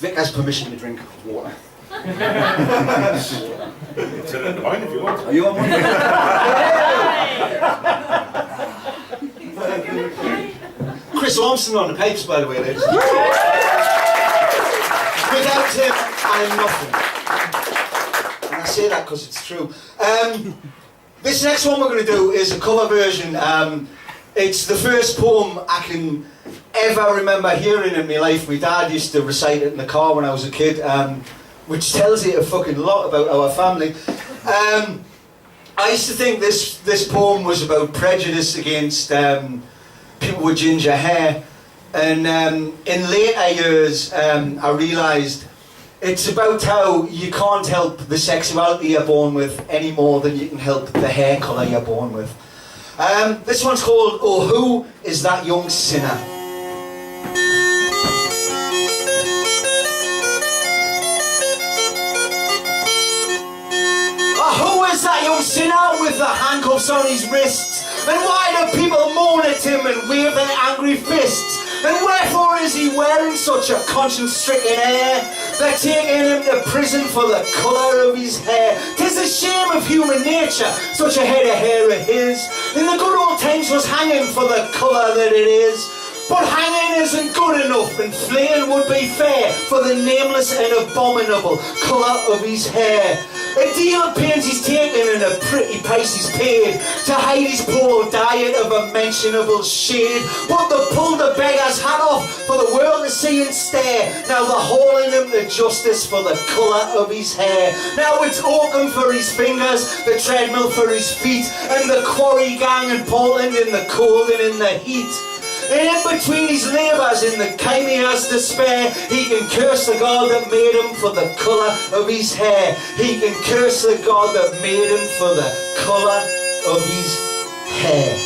Vic has permission to drink water. Sit in the mine if you want. Are you on one? Chris Ormston on the pipes, by the way, ladies. Without him, I'm nothing. And I say that because it's true. This next one we're going to do is a cover version. It's the first poem I can ever remember hearing in my life. My dad used to recite it in the car when I was a kid, which tells you a fucking lot about our family. I used to think this poem was about prejudice against people with ginger hair, and in later years I realised it's about how you can't help the sexuality you're born with any more than you can help the hair colour you're born with. This one's called "Oh, Who Is That Young Sinner?" Oh, who is that young sinner with the handcuffs on his wrists? And why do people moan at him and wave their angry fists? And wherefore is he wearing such a conscience-stricken air? They're taking him to prison for the colour of his hair. 'Tis a shame of human nature, such a head of hair of his. In the good old times was hanging for the colour that it is. But hanging isn't good enough, and flaying would be fair for the nameless and abominable colour of his hair. A deal of pains he's taken and a pretty price he's paid to hide his poor diet of a mentionable shade. But they pulled the beggar's hat off for the world to see and stare. Now they're hauling him to justice for the colour of his hair. Now it's Oakham for his fingers, the treadmill for his feet, and the quarry gang in Portland in the cold and in the heat. And in between his labours, in the time he has to spare, he can curse the God that made him for the colour of his hair. He can curse the God that made him for the colour of his hair.